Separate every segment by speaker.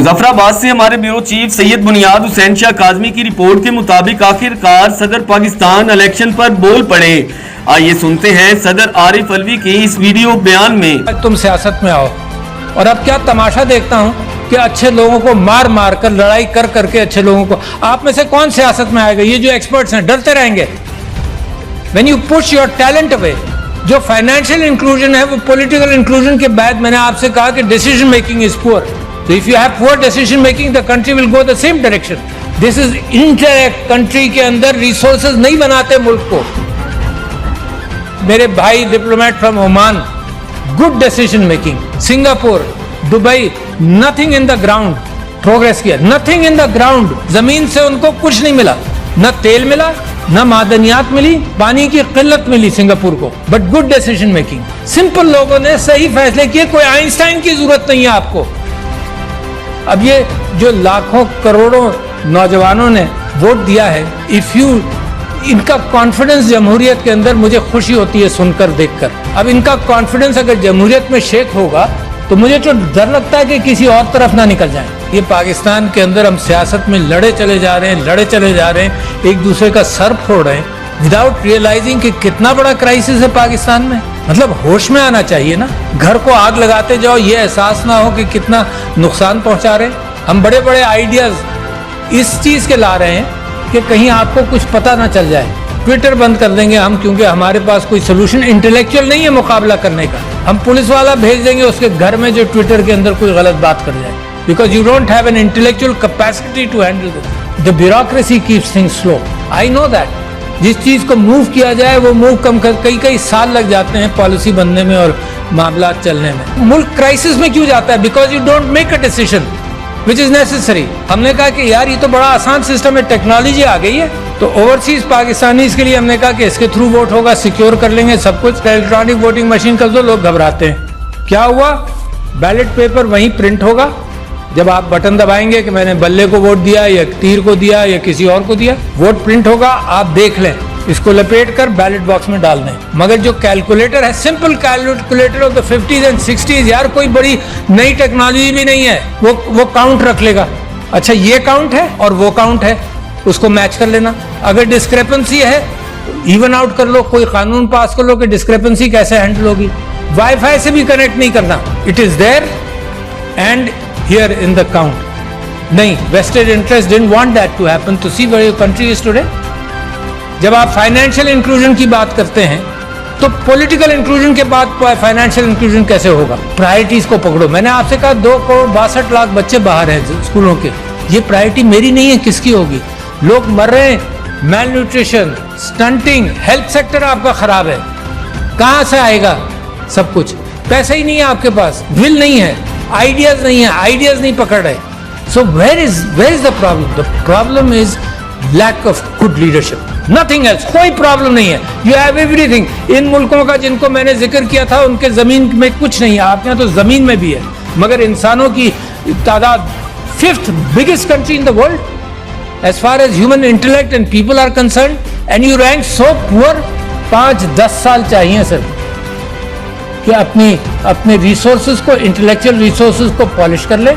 Speaker 1: मुजफ्फराबाद से हमारे bureau chief Syed बुनियाद हुसैन शाह काज़मी की रिपोर्ट के मुताबिक आखिरकार सदर पाकिस्तान इलेक्शन पर बोल पड़े। आइए सुनते हैं सदर आरिफ अलवी के इस वीडियो बयान में।
Speaker 2: तुम सियासत में आओ और अब क्या तमाशा देखता हूँ कि अच्छे लोगों को मार मार कर लड़ाई कर करके अच्छे लोगों को, आप में से कौन सियासत में आएगा? ये जो एक्सपर्ट्स हैं डरते रहेंगे। When you push your talent away, जो फाइनेंशियल इंक्लूजन है वो पॉलिटिकल इंक्लूजन के बाद मैंने आपसे कहा कि decision making is poor. So if you have poor decision making, the country will go the same direction. This is indirect country के अंदर resources नहीं बनाते मुल्क को। मेरे भाई diplomat from Oman, good decision making. Singapore, Dubai, nothing in the ground, progress किया, nothing in the ground. जमीन से उनको कुछ नहीं मिला, न तेल मिला, न मादनियात मिली, पानी की किल्लत मिली सिंगापुर को, but good decision making. Simple लोगों ने सही फैसले किए, कोई आइंस्टाइन की जरूरत नहीं है आपको। अब ये जो लाखों करोड़ों नौजवानों ने वोट दिया है, इफ यू, इनका कॉन्फिडेंस जमहूरियत के अंदर मुझे खुशी होती है सुनकर देखकर। अब इनका कॉन्फिडेंस अगर जमहूरियत में शेक होगा तो मुझे तो डर लगता है कि किसी और तरफ ना निकल जाए। ये पाकिस्तान के अंदर हम सियासत में लड़े चले जा रहे हैं, एक दूसरे का सर फोड़ रहे हैं विदाउट रियलाइजिंग कि कितना बड़ा क्राइसिस है पाकिस्तान में। मतलब होश में आना चाहिए ना। घर को आग लगाते जाओ, ये एहसास ना हो कि कितना नुकसान पहुंचा रहे हैं। हम बड़े बड़े आइडियाज इस चीज के ला रहे हैं कि कहीं आपको कुछ पता ना चल जाए। ट्विटर बंद कर देंगे हम, क्योंकि हमारे पास कोई सोल्यूशन इंटेलेक्चुअल नहीं है मुकाबला करने का। हम पुलिस वाला भेज देंगे उसके घर में जो ट्विटर के अंदर कोई गलत बात कर जाए, because you don't have an intellectual capacity to handle this. The bureaucracy keeps things slow, I know that. जिस चीज को मूव किया जाए वो मूव कम कर, कई साल लग जाते हैं पॉलिसी बनने में और मामला चलने में। मुल्क क्राइसिस में क्यों जाता है? Because you don't make a decision which is necessary. हमने कहा कि यार ये तो बड़ा आसान सिस्टम है, टेक्नोलॉजी आ गई है, तो ओवरसीज पाकिस्तानीज के लिए हमने कहा कि इसके थ्रू वोट होगा, सिक्योर कर लेंगे सब कुछ, इलेक्ट्रॉनिक वोटिंग मशीन कर दो। लोग घबराते हैं। क्या हुआ? बैलेट पेपर वहीं प्रिंट होगा। जब आप बटन दबाएंगे कि मैंने बल्ले को वोट दिया या तीर को दिया या किसी और को दिया, वोट प्रिंट होगा, आप देख लें, इसको लपेट कर बैलेट बॉक्स में डाल दें। मगर जो कैलकुलेटर है, simple calculator of the 50s and 60s, यार कोई बड़ी नई टेक्नोलॉजी भी नहीं है, वो काउंट रख लेगा। अच्छा ये काउंट है और वो काउंट है, उसको मैच कर लेना। अगर डिस्क्रेपेंसी है इवन आउट कर लो, कोई कानून पास कर लो कि डिस्क्रेपेंसी कैसे हैंडल होगी। वाईफाई से भी कनेक्ट नहीं करना, it is there and here in the count. नहीं, vested interest didn't want that to happen. To see where your country is today. जब आप फाइनेंशियल इंक्लूजन की बात करते हैं तो पॉलिटिकल इंक्लूजन के बाद फाइनेंशियल इंक्लूजन कैसे होगा? प्रायोरिटीज को पकड़ो। मैंने आपसे कहा 2,62,00,000 बच्चे बाहर हैं स्कूलों के। ये प्रायोरिटी मेरी नहीं है, किसकी होगी? लोग मर रहे हैं, mail nutrition, stunting, health sector आपका खराब है। कहाँ से आएगा सब कुछ? पैसा ही नहीं है आपके पास, विल नहीं है, आइडियाज नहीं है, आइडियाज नहीं पकड़ रहे। So where is the problem? The problem is lack of good leadership, nothing else. कोई प्रॉब्लम नहीं है, यू हैव एवरीथिंग। इन मुल्कों का जिनको मैंने जिक्र किया था उनके जमीन में कुछ नहीं है, आपके यहाँ तो जमीन में भी है, मगर इंसानों की तादाद 5th biggest country in the world as far as human intellect and people are concern, and you rank so poor. 5-10 साल चाहिए सर कि अपने रिसोर्सेज को, इंटेलेक्चुअल रिसोर्सेज को पॉलिश कर ले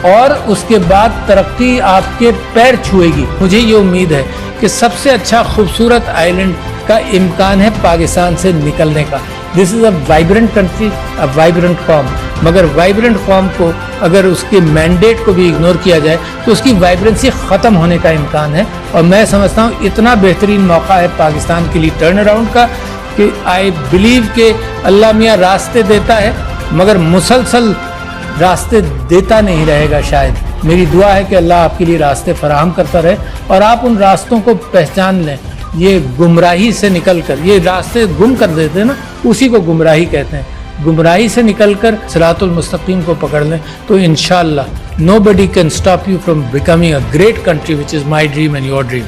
Speaker 2: और उसके बाद तरक्की आपके पैर छुएगी। मुझे ये उम्मीद है कि सबसे अच्छा खूबसूरत आइलैंड का इम्कान है पाकिस्तान से निकलने का। This is a vibrant country, a vibrant com. मगर वाइब्रेंट कॉम को अगर उसके मैंडेट को भी इग्नोर किया जाए तो उसकी वाइब्रेंसी ख़त्म होने का इम्कान है। और मैं समझता हूँ इतना बेहतरीन मौका है पाकिस्तान के लिए टर्न अराउंड का कि आई बिलीव कि अल्लाह मियाँ रास्ते देता है मगर मुसलसल रास्ते देता नहीं रहेगा शायद। मेरी दुआ है कि अल्लाह आपके लिए रास्ते फराहम करता रहे और आप उन रास्तों को पहचान लें। ये गुमराही से निकलकर, ये रास्ते गुम कर देते हैं ना, उसी को गुमराही कहते हैं। गुमराही से निकलकर सिरातुल मुस्तकीम को पकड़ लें तो इंशाअल्लाह nobody can stop you from becoming a great country, which is my dream and your dream.